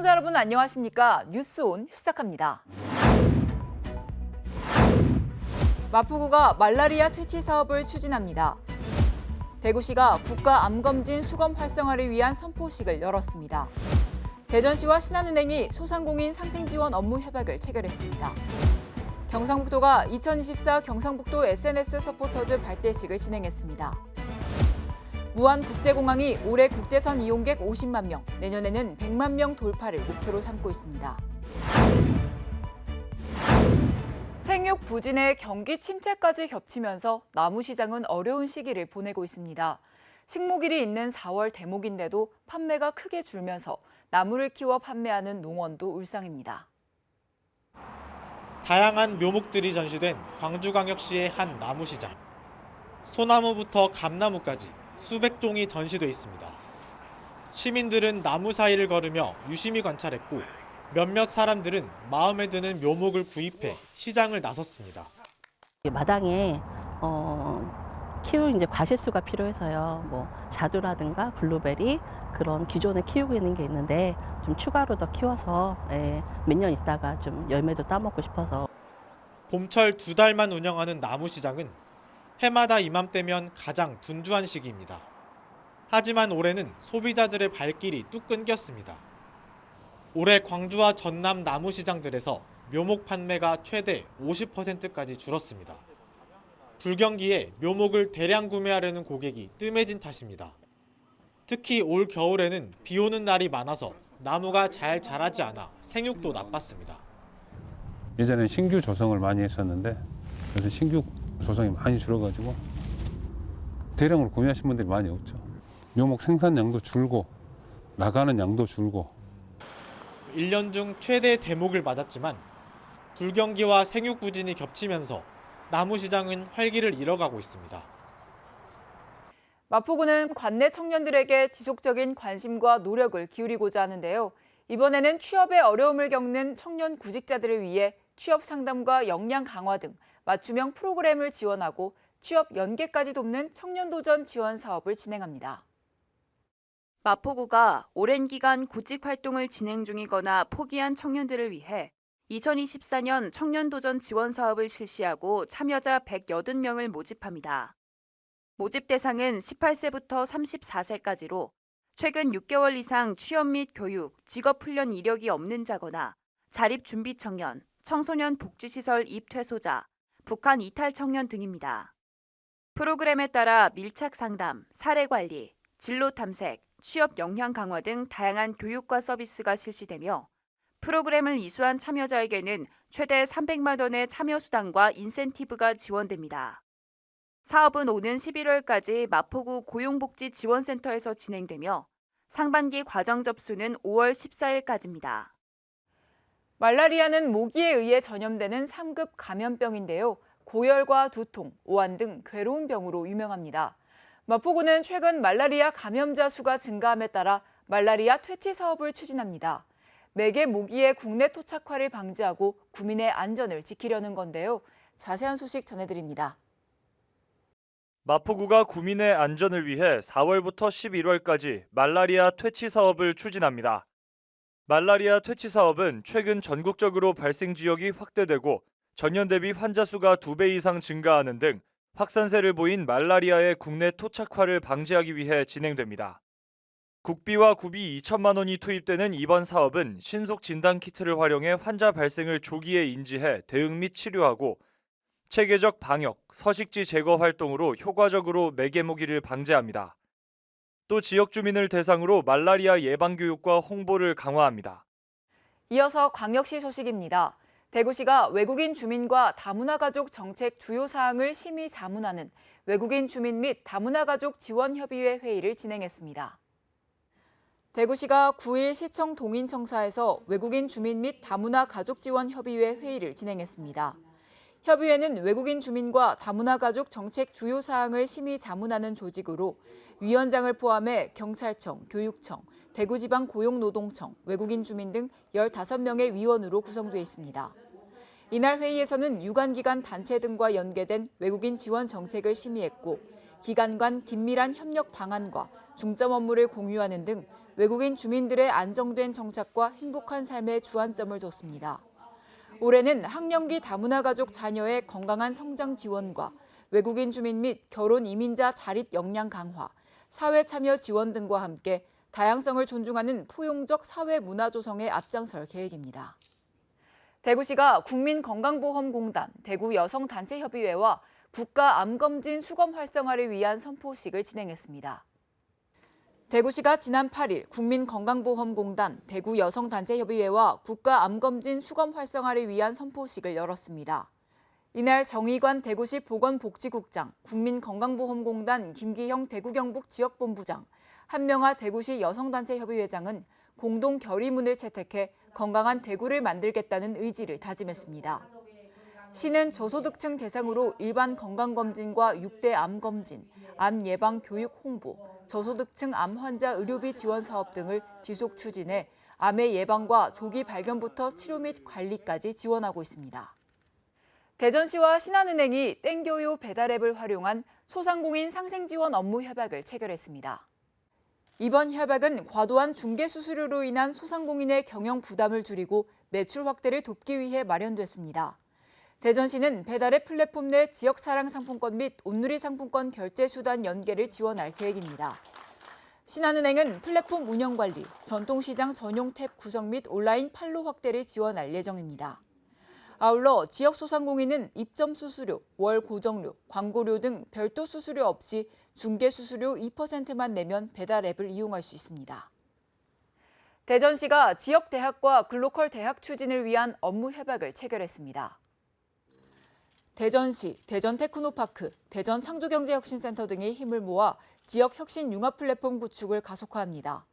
시청자 여러분 안녕하십니까? 뉴스온 시작합니다. 마포구가 말라리아 퇴치 사업을 추진합니다. 대구시가 국가암검진 수검 활성화를 위한 선포식을 열었습니다. 대전시와 신한은행이 소상공인 상생지원 업무 협약을 체결했습니다. 경상북도가 2024 경상북도 SNS 서포터즈 발대식을 진행했습니다. 무안국제공항이 올해 국제선 이용객 50만 명, 내년에는 100만 명 돌파를 목표로 삼고 있습니다. 생육 부진의 경기 침체까지 겹치면서 나무시장은 어려운 시기를 보내고 있습니다. 식목일이 있는 4월 대목인데도 판매가 크게 줄면서 나무를 키워 판매하는 농원도 울상입니다. 다양한 묘목들이 전시된 광주광역시의 한 나무시장. 소나무부터 감나무까지 수백 종이 전시돼 있습니다. 시민들은 나무 사이를 걸으며 유심히 관찰했고 몇몇 사람들은 마음에 드는 묘목을 구입해 시장을 나섰습니다. 마당에 키울 이제 과실수가 필요해서요. 뭐 자두라든가 블루베리 그런 기존에 키우고 있는 게 있는데 좀 추가로 더 키워서 몇 년 있다가 좀 열매도 따먹고 싶어서. 봄철 2달만 운영하는 나무시장은 해마다 이맘때면 가장 분주한 시기입니다. 하지만 올해는 소비자들의 발길이 뚝 끊겼습니다. 올해 광주와 전남 나무시장들에서 묘목 판매가 최대 50%까지 줄었습니다. 불경기에 묘목을 대량 구매하려는 고객이 뜸해진 탓입니다. 특히 올 겨울에는 비 오는 날이 많아서 나무가 잘 자라지 않아 생육도 나빴습니다. 예전엔 신규 조성을 많이 했었는데 그래서 신규 조성이 많이 줄어가지고 대량으로 구매하신 분들이 많이 없죠. 묘목 생산량도 줄고 나가는 양도 줄고. 1년 중 최대 대목을 맞았지만 불경기와 생육 부진이 겹치면서 나무시장은 활기를 잃어가고 있습니다. 마포구는 관내 청년들에게 지속적인 관심과 노력을 기울이고자 하는데요. 이번에는 취업에 어려움을 겪는 청년 구직자들을 위해 취업 상담과 역량 강화 등 맞춤형 프로그램을 지원하고 취업 연계까지 돕는 청년도전 지원 사업을 진행합니다. 마포구가 오랜 기간 구직 활동을 진행 중이거나 포기한 청년들을 위해 2024년 청년도전 지원 사업을 실시하고 참여자 180명을 모집합니다. 모집 대상은 18세부터 34세까지로 최근 6개월 이상 취업 및 교육, 직업훈련 이력이 없는 자거나 자립준비 청년, 청소년 복지시설 입퇴소자, 북한 이탈 청년 등입니다. 프로그램에 따라 밀착 상담, 사례 관리, 진로 탐색, 취업 역량 강화 등 다양한 교육과 서비스가 실시되며 프로그램을 이수한 참여자에게는 최대 300만 원의 참여 수당과 인센티브가 지원됩니다. 사업은 오는 11월까지 마포구 고용복지지원센터에서 진행되며 상반기 과정 접수는 5월 14일까지입니다. 말라리아는 모기에 의해 전염되는 3급 감염병인데요. 고열과 두통, 오한 등 괴로운 병으로 유명합니다. 마포구는 최근 말라리아 감염자 수가 증가함에 따라 말라리아 퇴치 사업을 추진합니다. 매개 모기의 국내 토착화를 방지하고 구민의 안전을 지키려는 건데요. 자세한 소식 전해드립니다. 마포구가 구민의 안전을 위해 4월부터 11월까지 말라리아 퇴치 사업을 추진합니다. 말라리아 퇴치 사업은 최근 전국적으로 발생 지역이 확대되고 전년 대비 환자 수가 2배 이상 증가하는 등 확산세를 보인 말라리아의 국내 토착화를 방지하기 위해 진행됩니다. 국비와 구비 2천만 원이 투입되는 이번 사업은 신속 진단 키트를 활용해 환자 발생을 조기에 인지해 대응 및 치료하고 체계적 방역, 서식지 제거 활동으로 효과적으로 매개 모기를 방제합니다. 또 지역 주민을 대상으로 말라리아 예방 교육과 홍보를 강화합니다. 이어서 광역시 소식입니다. 대구시가 외국인 주민과 다문화 가족 정책 주요 사항을 심의 자문하는 외국인 주민 및 다문화 가족 지원협의회 회의를 진행했습니다. 대구시가 9일 시청 동인청사에서 외국인 주민 및 다문화 가족 지원 협의회 회의를 진행했습니다. 협의회는 외국인 주민과 다문화 가족 정책 주요 사항을 심의 자문하는 조직으로 위원장을 포함해 경찰청, 교육청, 대구지방고용노동청, 외국인 주민 등 15명의 위원으로 구성되어 있습니다. 이날 회의에서는 유관기관 단체 등과 연계된 외국인 지원 정책을 심의했고 기관 간 긴밀한 협력 방안과 중점 업무를 공유하는 등 외국인 주민들의 안정된 정착과 행복한 삶에 주안점을 뒀습니다. 올해는 학령기 다문화 가족 자녀의 건강한 성장 지원과 외국인 주민 및 결혼 이민자 자립 역량 강화, 사회 참여 지원 등과 함께 다양성을 존중하는 포용적 사회 문화 조성에 앞장설 계획입니다. 대구시가 국민건강보험공단, 대구여성단체협의회와 국가암검진 수검 활성화를 위한 선포식을 진행했습니다. 대구시가 지난 8일 국민건강보험공단, 대구여성단체협의회와 국가암검진 수검 활성화를 위한 선포식을 열었습니다. 이날 정의관 대구시 보건복지국장, 국민건강보험공단 김기형 대구경북 지역본부장, 한명아 대구시 여성단체협의회장은 공동 결의문을 채택해 건강한 대구를 만들겠다는 의지를 다짐했습니다. 시는 저소득층 대상으로 일반 건강검진과 6대 암검진, 암 예방 교육 홍보, 저소득층 암 환자 의료비 지원 사업 등을 지속 추진해 암의 예방과 조기 발견부터 치료 및 관리까지 지원하고 있습니다. 대전시와 신한은행이 땡겨요 배달앱을 활용한 소상공인 상생지원 업무 협약을 체결했습니다. 이번 협약은 과도한 중개 수수료로 인한 소상공인의 경영 부담을 줄이고 매출 확대를 돕기 위해 마련됐습니다. 대전시는 배달앱 플랫폼 내 지역사랑 상품권 및 온누리 상품권 결제 수단 연계를 지원할 계획입니다. 신한은행은 플랫폼 운영관리, 전통시장 전용 탭 구성 및 온라인 판로 확대를 지원할 예정입니다. 아울러 지역 소상공인은 입점 수수료, 월 고정료, 광고료 등 별도 수수료 없이 중개 수수료 2%만 내면 배달 앱을 이용할 수 있습니다. 대전시가 지역 대학과 글로컬 대학 추진을 위한 업무 협약을 체결했습니다. 대전시, 대전테크노파크, 대전창조경제혁신센터 등이 힘을 모아 지역 혁신 융합 플랫폼 구축을 가속화합니다.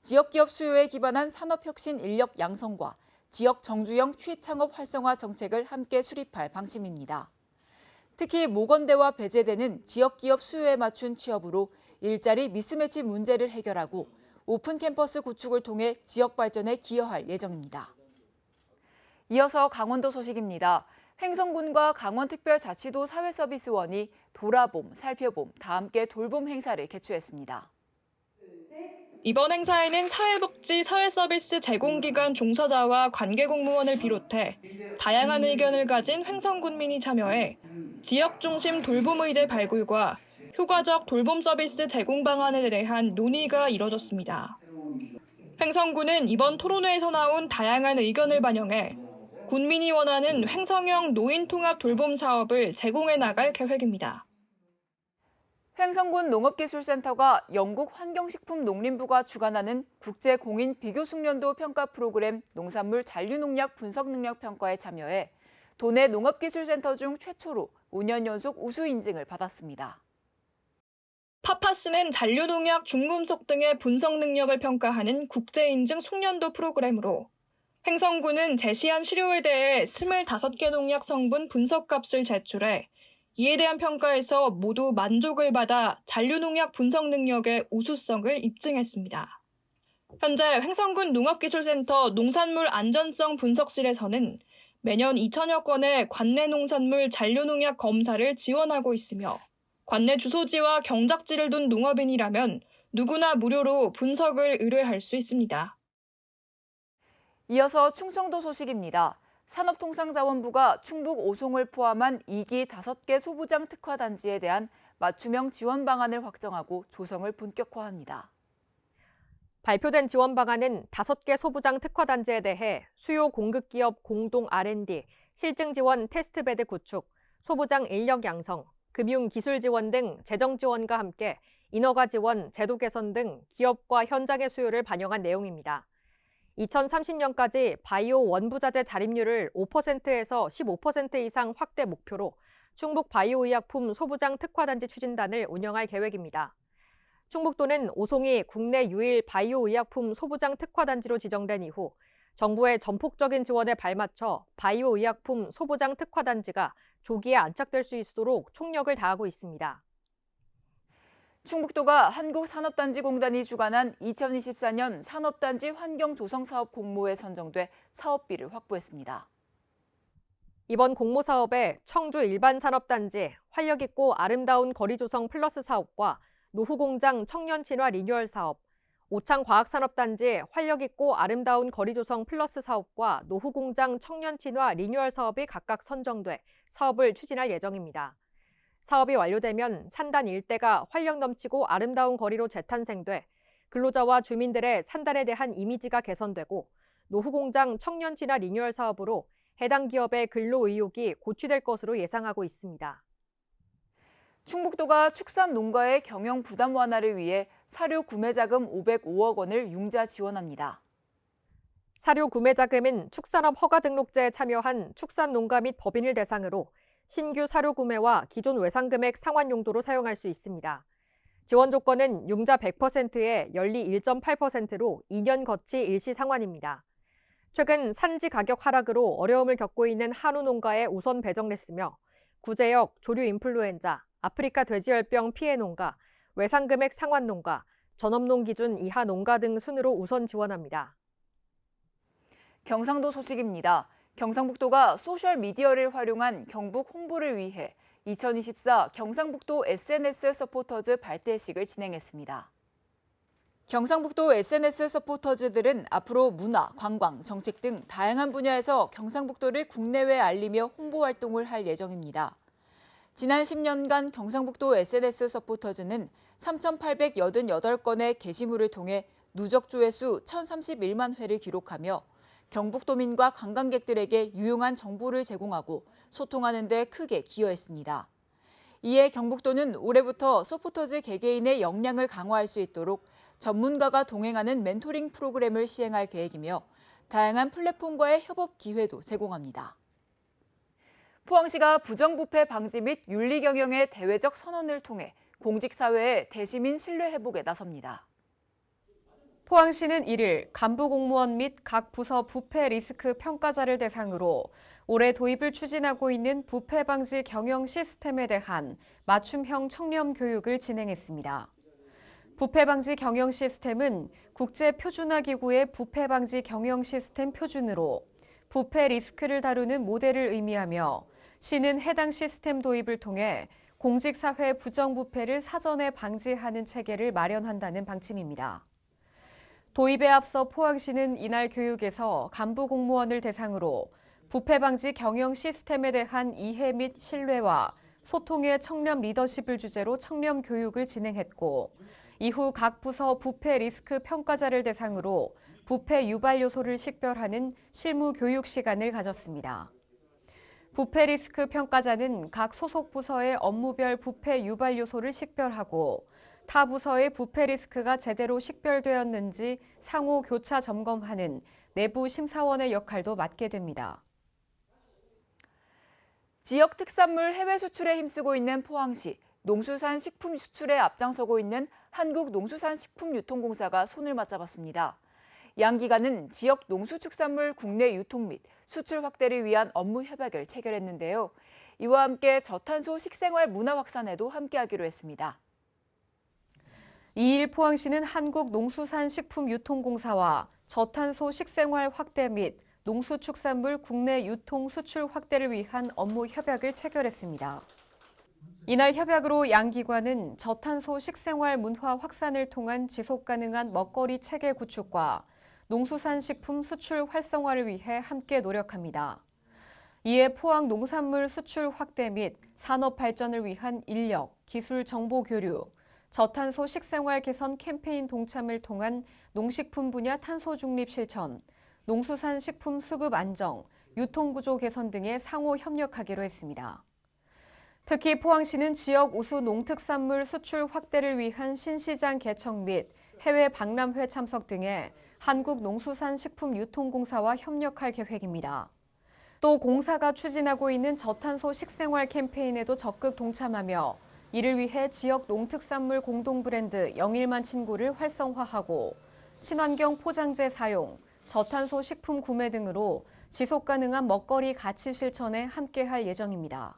지역 기업 수요에 기반한 산업혁신 인력 양성과 지역 정주형 취창업 활성화 정책을 함께 수립할 방침입니다. 특히 모건대와 배제되는 지역 기업 수요에 맞춘 취업으로 일자리 미스매치 문제를 해결하고 오픈 캠퍼스 구축을 통해 지역 발전에 기여할 예정입니다. 이어서 강원도 소식입니다. 횡성군과 강원특별자치도 사회서비스원이 돌아봄, 살펴봄, 다함께 돌봄 행사를 개최했습니다. 이번 행사에는 사회복지, 사회서비스 제공기관 종사자와 관계공무원을 비롯해 다양한 의견을 가진 횡성군민이 참여해 지역 중심 돌봄 의제 발굴과 효과적 돌봄 서비스 제공 방안에 대한 논의가 이뤄졌습니다. 횡성군은 이번 토론회에서 나온 다양한 의견을 반영해 군민이 원하는 횡성형 노인통합 돌봄 사업을 제공해 나갈 계획입니다. 횡성군 농업기술센터가 영국 환경식품농림부가 주관하는 국제공인 비교숙련도 평가 프로그램 농산물 잔류농약 분석능력 평가에 참여해 도내 농업기술센터 중 최초로 5년 연속 우수 인증을 받았습니다. 파파스는 잔류농약 중금속 등의 분석 능력을 평가하는 국제인증 숙련도 프로그램으로 횡성군은 제시한 시료에 대해 25개 농약 성분 분석값을 제출해 이에 대한 평가에서 모두 만족을 받아 잔류농약 분석 능력의 우수성을 입증했습니다. 현재 횡성군 농업기술센터 농산물 안전성 분석실에서는 매년 2천여 건의 관내 농산물 잔류농약 검사를 지원하고 있으며 관내 주소지와 경작지를 둔 농업인이라면 누구나 무료로 분석을 의뢰할 수 있습니다. 이어서 충청도 소식입니다. 산업통상자원부가 충북 오송을 포함한 2기 5개 소부장 특화단지에 대한 맞춤형 지원 방안을 확정하고 조성을 본격화합니다. 발표된 지원 방안은 5개 소부장 특화단지에 대해 수요 공급기업 공동 R&D, 실증 지원 테스트베드 구축, 소부장 인력 양성, 금융 기술 지원 등 재정 지원과 함께 인허가 지원, 제도 개선 등 기업과 현장의 수요를 반영한 내용입니다. 2030년까지 바이오 원부자재 자립률을 5%에서 15% 이상 확대 목표로 충북 바이오의약품 소부장 특화단지 추진단을 운영할 계획입니다. 충북도는 오송이 국내 유일 바이오의약품 소부장 특화단지로 지정된 이후 정부의 전폭적인 지원에 발맞춰 바이오의약품 소부장 특화단지가 조기에 안착될 수 있도록 총력을 다하고 있습니다. 충북도가 한국산업단지공단이 주관한 2024년 산업단지 환경조성사업 공모에 선정돼 사업비를 확보했습니다. 이번 공모 사업에 청주 일반산업단지 활력있고 아름다운 거리조성 플러스 사업과 노후공장 청년친화 리뉴얼 사업, 오창과학산업단지 활력있고 아름다운 거리조성 플러스 사업과 노후공장 청년친화 리뉴얼 사업이 각각 선정돼 사업을 추진할 예정입니다. 사업이 완료되면 산단 일대가 활력 넘치고 아름다운 거리로 재탄생돼 근로자와 주민들의 산단에 대한 이미지가 개선되고 노후공장 청년친화 리뉴얼 사업으로 해당 기업의 근로 의욕이 고취될 것으로 예상하고 있습니다. 충북도가 축산 농가의 경영 부담 완화를 위해 사료 구매 자금 505억 원을 융자 지원합니다. 사료 구매 자금은 축산업 허가 등록제에 참여한 축산 농가 및 법인을 대상으로 신규 사료 구매와 기존 외상 금액 상환 용도로 사용할 수 있습니다. 지원 조건은 융자 100%에 연리 1.8%로 2년 거치 일시 상환입니다. 최근 산지 가격 하락으로 어려움을 겪고 있는 한우 농가에 우선 배정됐으며 구제역, 조류 인플루엔자, 아프리카 돼지열병 피해 농가, 외상 금액 상환 농가, 전업농 기준 이하 농가 등 순으로 우선 지원합니다. 경상도 소식입니다. 경상북도가 소셜미디어를 활용한 경북 홍보를 위해 2024 경상북도 SNS 서포터즈 발대식을 진행했습니다. 경상북도 SNS 서포터즈들은 앞으로 문화, 관광, 정책 등 다양한 분야에서 경상북도를 국내외에 알리며 홍보 활동을 할 예정입니다. 지난 10년간 경상북도 SNS 서포터즈는 3,888건의 게시물을 통해 누적 조회수 1,031만 회를 기록하며 경북도민과 관광객들에게 유용한 정보를 제공하고 소통하는 데 크게 기여했습니다. 이에 경북도는 올해부터 서포터즈 개개인의 역량을 강화할 수 있도록 전문가가 동행하는 멘토링 프로그램을 시행할 계획이며 다양한 플랫폼과의 협업 기회도 제공합니다. 포항시가 부정부패 방지 및 윤리 경영의 대외적 선언을 통해 공직사회의 대시민 신뢰 회복에 나섭니다. 포항시는 1일 간부 공무원 및 각 부서 부패 리스크 평가자를 대상으로 올해 도입을 추진하고 있는 부패 방지 경영 시스템에 대한 맞춤형 청렴 교육을 진행했습니다. 부패 방지 경영 시스템은 국제 표준화 기구의 부패 방지 경영 시스템 표준으로 부패 리스크를 다루는 모델을 의미하며 시는 해당 시스템 도입을 통해 공직사회 부정부패를 사전에 방지하는 체계를 마련한다는 방침입니다. 도입에 앞서 포항시는 이날 교육에서 간부 공무원을 대상으로 부패 방지 경영 시스템에 대한 이해 및 신뢰와 소통의 청렴 리더십을 주제로 청렴 교육을 진행했고 이후 각 부서 부패 리스크 평가자를 대상으로 부패 유발 요소를 식별하는 실무 교육 시간을 가졌습니다. 부패 리스크 평가자는 각 소속 부서의 업무별 부패 유발 요소를 식별하고 타 부서의 부패 리스크가 제대로 식별되었는지 상호 교차 점검하는 내부 심사원의 역할도 맡게 됩니다. 지역 특산물 해외 수출에 힘쓰고 있는 포항시, 농수산 식품 수출에 앞장서고 있는 한국농수산식품유통공사가 손을 맞잡았습니다. 양 기관은 지역 농수축산물 국내 유통 및 수출 확대를 위한 업무 협약을 체결했는데요. 이와 함께 저탄소 식생활 문화 확산에도 함께하기로 했습니다. 2일 포항시는 한국농수산식품유통공사와 저탄소 식생활 확대 및 농수축산물 국내 유통 수출 확대를 위한 업무 협약을 체결했습니다. 이날 협약으로 양 기관은 저탄소 식생활 문화 확산을 통한 지속가능한 먹거리 체계 구축과 농수산식품 수출 활성화를 위해 함께 노력합니다. 이에 포항 농산물 수출 확대 및 산업 발전을 위한 인력, 기술 정보 교류, 저탄소 식생활 개선 캠페인 동참을 통한 농식품 분야 탄소 중립 실천, 농수산 식품 수급 안정, 유통구조 개선 등에 상호 협력하기로 했습니다. 특히 포항시는 지역 우수 농특산물 수출 확대를 위한 신시장 개척 및 해외 박람회 참석 등에 한국농수산식품유통공사와 협력할 계획입니다. 또 공사가 추진하고 있는 저탄소 식생활 캠페인에도 적극 동참하며 이를 위해 지역 농특산물 공동 브랜드 영일만 친구를 활성화하고 친환경 포장재 사용, 저탄소 식품 구매 등으로 지속가능한 먹거리 가치 실천에 함께할 예정입니다.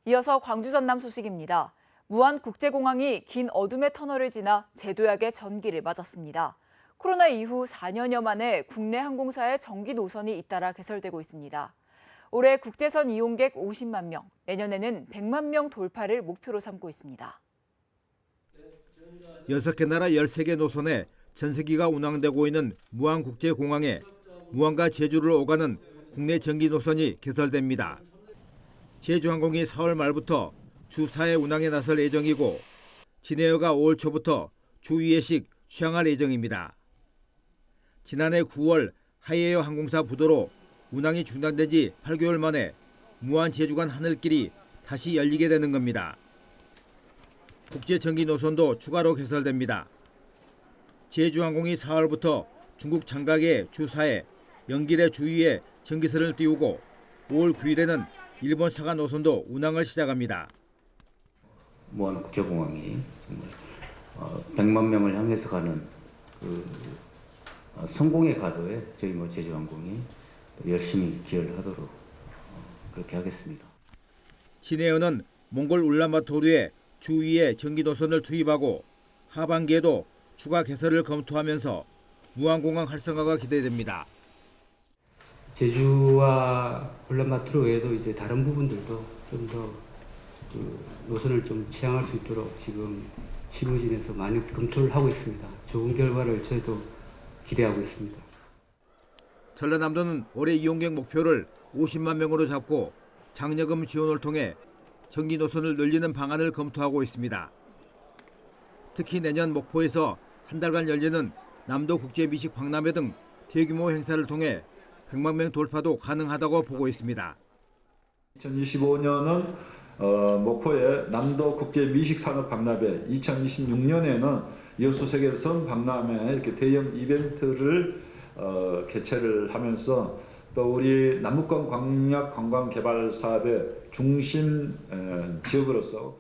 이어서 광주 전남 소식입니다. 무안국제공항이 긴 어둠의 터널을 지나 제도약의 전기를 맞았습니다. 코로나 이후 4년여 만에 국내 항공사의 정기 노선이 잇따라 개설되고 있습니다. 올해 국제선 이용객 50만 명, 내년에는 100만 명 돌파를 목표로 삼고 있습니다. 6개 나라 13개 노선에 전세기가 운항되고 있는 무안국제공항에 무안과 제주를 오가는 국내 전기 노선이 개설됩니다. 제주항공이 4월 말부터 주 4회 운항에 나설 예정이고 진에어가 5월 초부터 주 2회씩 취항할 예정입니다. 지난해 9월 하이에어 항공사 부도로 운항이 중단된 지 8개월 만에 무안 제주 간 하늘길이 다시 열리게 되는 겁니다. 국제 전기 노선도 추가로 개설됩니다. 제주항공이 4월부터 중국 장각의 주 4회, 연길의 주 2회 전기선을 띄우고 5월 9일에는 일본 사가 노선도 운항을 시작합니다. 무안 국제공항이 100만 명을 향해서 가는 성공의 가도에 저희 제주항공이 열심히 기여를 하도록 그렇게 하겠습니다. 진에어는 몽골 울란바토르에 주 2회 전기 노선을 투입하고 하반기에도 추가 개설을 검토하면서 무안공항 활성화가 기대됩니다. 제주와 울란바토르 외에도 이제 다른 부분들도 좀 더 노선을 좀 취항할 수 있도록 지금 실무진에서 많이 검토를 하고 있습니다. 좋은 결과를 저희도 기대하고 있습니다. 전라남도는 올해 이용객 목표를 50만 명으로 잡고 장려금 지원을 통해 전기 노선을 늘리는 방안을 검토하고 있습니다. 특히 내년 목포에서 한 달간 열리는 남도 국제 미식 박람회 등 대규모 행사를 통해 100만 명 돌파도 가능하다고 보고 있습니다. 2025년은 목포의 남도 국제 미식 산업 박람회, 2026년에는 여수 세계선 박람회 이렇게 대형 이벤트를 개최를 하면서 또 우리 남북권 광역 관광 개발 사업의 중심 지역으로서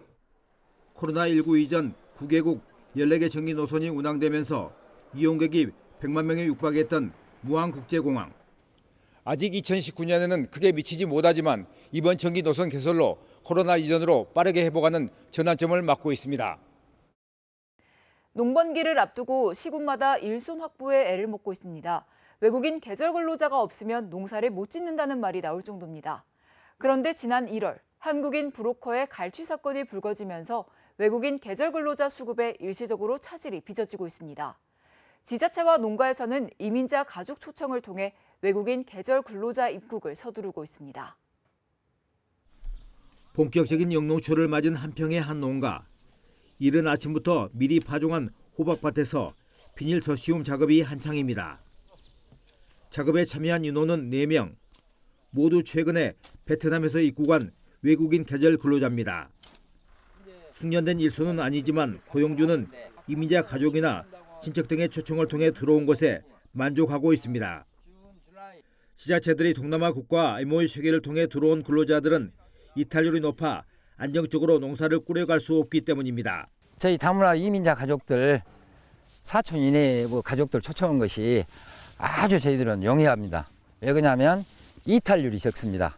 코로나19 이전 9개국 14개 전기 노선이 운항되면서 이용객이 100만 명에 육박했던 무안국제공항. 아직 2019년에는 크게 미치지 못하지만 이번 전기 노선 개설로 코로나 이전으로 빠르게 회복하는 전환점을 맞고 있습니다. 농번기를 앞두고 시군마다 일손 확보에 애를 먹고 있습니다. 외국인 계절 근로자가 없으면 농사를 못 짓는다는 말이 나올 정도입니다. 그런데 지난 1월 한국인 브로커의 갈취 사건이 불거지면서 외국인 계절 근로자 수급에 일시적으로 차질이 빚어지고 있습니다. 지자체와 농가에서는 이민자 가족 초청을 통해 외국인 계절 근로자 입국을 서두르고 있습니다. 본격적인 영농초를 맞은 한평의 한 농가. 이른 아침부터 미리 파종한 호박밭에서 비닐 덧씌움 작업이 한창입니다. 작업에 참여한 인원은 4명. 모두 최근에 베트남에서 입국한 외국인 계절 근로자입니다. 숙련된 일손은 아니지만 고용주는 이민자 가족이나 친척 등의 초청을 통해 들어온 것에 만족하고 있습니다. 지자체들이 동남아 국가 MOU 체결을 통해 들어온 근로자들은 이탈률이 높아 안정적으로 농사를 꾸려갈 수 없기 때문입니다. 저희 다문화 이민자 가족들 사촌 이내 가족들 초청한 것이 아주 저희들은 용이합니다. 왜 그러냐면 이탈률이 적습니다.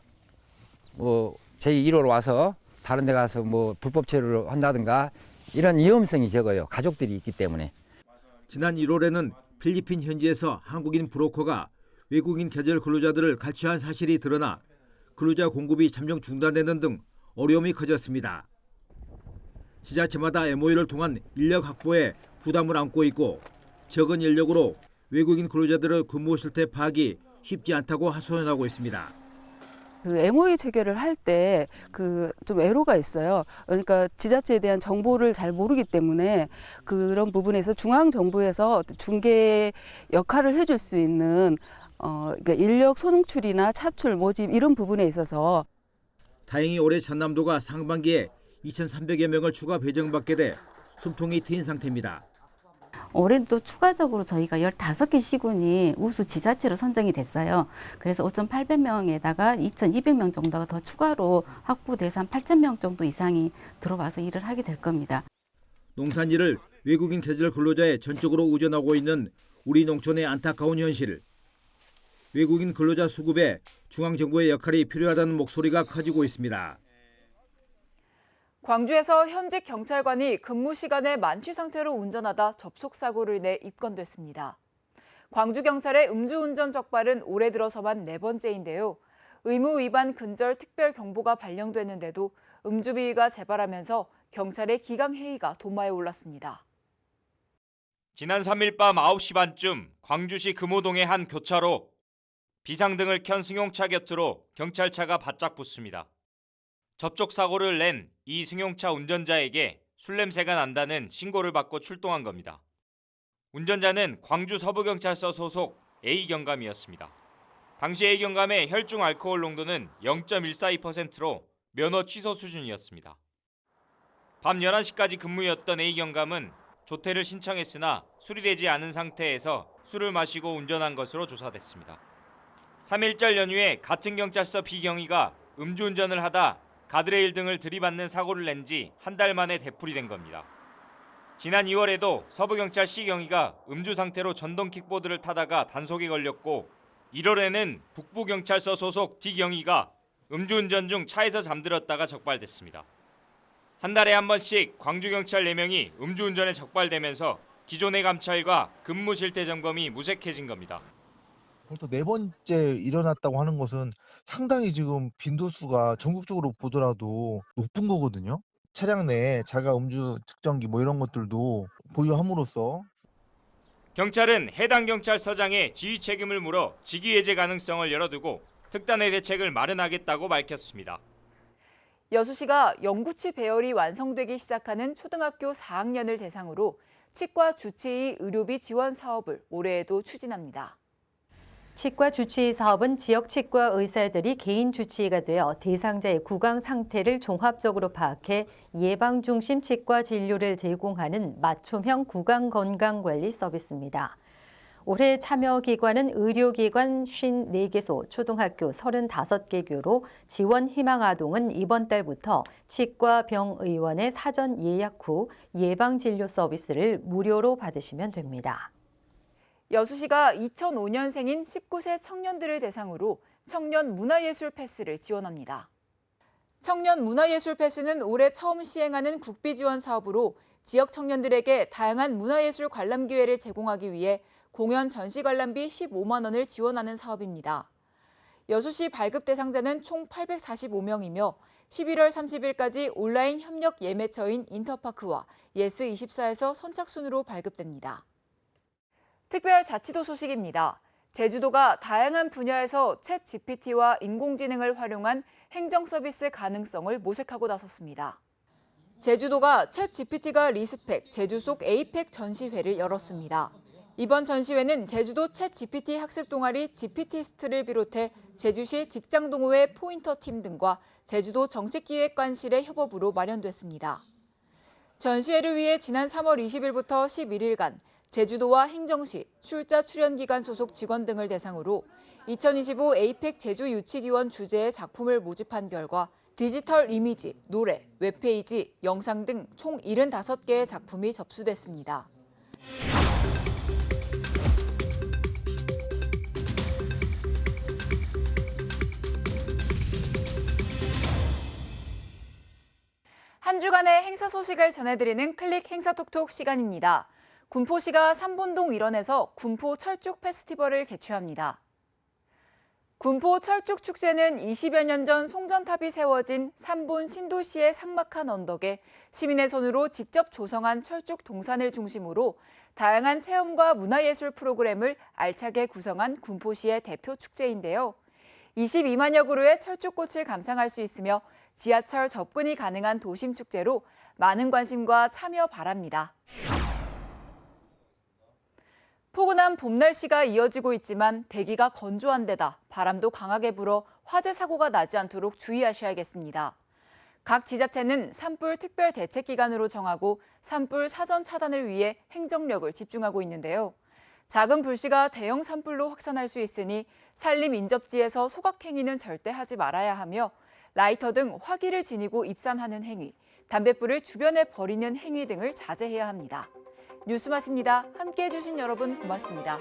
저희 1호로 와서 다른 데 가서 불법 체류를 한다든가 이런 위험성이 적어요. 가족들이 있기 때문에. 지난 1월에는 필리핀 현지에서 한국인 브로커가 외국인 계절 근로자들을 갈취한 사실이 드러나 근로자 공급이 잠정 중단되는 등 어려움이 커졌습니다. 지자체마다 MOU를 통한 인력 확보에 부담을 안고 있고 적은 인력으로 외국인 근로자들의 근무 실태 파악이 쉽지 않다고 하소연하고 있습니다. 그 MOU 체결을 할 때 좀 애로가 있어요. 그러니까 지자체에 대한 정보를 잘 모르기 때문에 그런 부분에서 중앙정부에서 중개 역할을 해줄 수 있는 그러니까 인력 소농출이나 차출 모집 이런 부분에 있어서 다행히 올해 전남도가 상반기에 2,300여 명을 추가 배정받게 돼 숨통이 트인 상태입니다. 올해는 또 추가적으로 저희가 15개 시군이 우수 지자체로 선정이 됐어요. 그래서 5,800명에다가 2,200명 정도가 더 추가로 확보돼서 한 8,000명 정도 이상이 들어와서 일을 하게 될 겁니다. 농산일을 외국인 계절 근로자에 전적으로 의존하고 있는 우리 농촌의 안타까운 현실. 외국인 근로자 수급에 중앙정부의 역할이 필요하다는 목소리가 커지고 있습니다. 광주에서 현직 경찰관이 근무 시간에 만취 상태로 운전하다 접촉사고를 내 입건됐습니다. 광주경찰의 음주운전 적발은 올해 들어서만 4번째인데요. 의무 위반 근절 특별 경보가 발령됐는데도 음주 비위가 재발하면서 경찰의 기강 회의가 도마에 올랐습니다. 지난 3일 밤 9시 반쯤 광주시 금호동의 한 교차로 비상등을 켠 승용차 곁으로 경찰차가 바짝 붙습니다. 접촉 사고를 낸 이 승용차 운전자에게 술 냄새가 난다는 신고를 받고 출동한 겁니다. 운전자는 광주 서부경찰서 소속 A경감이었습니다. 당시 A경감의 혈중 알코올 농도는 0.142%로 면허 취소 수준이었습니다. 밤 11시까지 근무였던 A경감은 조퇴를 신청했으나 수리되지 않은 상태에서 술을 마시고 운전한 것으로 조사됐습니다. 3.1절 연휴에 같은 경찰서 B경위가 음주운전을 하다 가드레일 등을 들이받는 사고를 낸 지 한 달 만에 되풀이된 겁니다. 지난 2월에도 서부경찰 C경위가 음주 상태로 전동 킥보드를 타다가 단속에 걸렸고 1월에는 북부경찰서 소속 D경위가 음주운전 중 차에서 잠들었다가 적발됐습니다. 한 달에 한 번씩 광주경찰 4명이 음주운전에 적발되면서 기존의 감찰과 근무 실태 점검이 무색해진 겁니다. 벌써 4번째 일어났다고 하는 것은 상당히 지금 빈도수가 전국적으로 보더라도 높은 거거든요. 차량 내에 자가 음주 측정기 뭐 이런 것들도 보유함으로써 경찰은 해당 경찰서장의 지휘 책임을 물어 직위해제 가능성을 열어두고 특단의 대책을 마련하겠다고 밝혔습니다. 여수시가 영구치 배열이 완성되기 시작하는 초등학교 4학년을 대상으로 치과 주치의 의료비 지원 사업을 올해에도 추진합니다. 치과 주치의 사업은 지역 치과 의사들이 개인 주치의가 되어 대상자의 구강 상태를 종합적으로 파악해 예방 중심 치과 진료를 제공하는 맞춤형 구강 건강 관리 서비스입니다. 올해 참여 기관은 의료기관 54개소, 초등학교 35개교로 지원 희망 아동은 이번 달부터 치과 병의원의 사전 예약 후 예방 진료 서비스를 무료로 받으시면 됩니다. 여수시가 2005년생인 19세 청년들을 대상으로 청년 문화예술 패스를 지원합니다. 청년 문화예술 패스는 올해 처음 시행하는 국비 지원 사업으로 지역 청년들에게 다양한 문화예술 관람 기회를 제공하기 위해 공연 전시 관람비 15만 원을 지원하는 사업입니다. 여수시 발급 대상자는 총 845명이며 11월 30일까지 온라인 협력 예매처인 인터파크와 예스24에서 선착순으로 발급됩니다. 특별자치도 소식입니다. 제주도가 다양한 분야에서 챗 GPT와 인공지능을 활용한 행정 서비스 가능성을 모색하고 나섰습니다. 제주도가 챗 GPT가 리스펙 제주 속 에이펙 전시회를 열었습니다. 이번 전시회는 제주도 챗 GPT 학습 동아리 GPT스트를 비롯해 제주시 직장동호회 포인터팀 등과 제주도 정책기획관실의 협업으로 마련됐습니다. 전시회를 위해 지난 3월 20일부터 11일간 제주도와 행정시, 출자 출연기관 소속 직원 등을 대상으로 2025 에이펙 제주 유치기원 주제의 작품을 모집한 결과 디지털 이미지, 노래, 웹페이지, 영상 등 총 75개의 작품이 접수됐습니다. 한 주간의 행사 소식을 전해드리는 클릭 행사톡톡 시간입니다. 군포시가 삼본동 일원에서 군포 철쭉 페스티벌을 개최합니다. 군포 철쭉 축제는 20여 년 전 송전탑이 세워진 삼본 신도시의 삭막한 언덕에 시민의 손으로 직접 조성한 철쭉 동산을 중심으로 다양한 체험과 문화예술 프로그램을 알차게 구성한 군포시의 대표 축제인데요. 22만여 그루의 철쭉꽃을 감상할 수 있으며 지하철 접근이 가능한 도심 축제로 많은 관심과 참여 바랍니다. 포근한 봄 날씨가 이어지고 있지만 대기가 건조한 데다 바람도 강하게 불어 화재 사고가 나지 않도록 주의하셔야겠습니다. 각 지자체는 산불 특별 대책 기간으로 정하고 산불 사전 차단을 위해 행정력을 집중하고 있는데요. 작은 불씨가 대형 산불로 확산할 수 있으니 산림 인접지에서 소각 행위는 절대 하지 말아야 하며 라이터 등 화기를 지니고 입산하는 행위, 담뱃불을 주변에 버리는 행위 등을 자제해야 합니다. 뉴스 마칩니다. 함께해 주신 여러분 고맙습니다.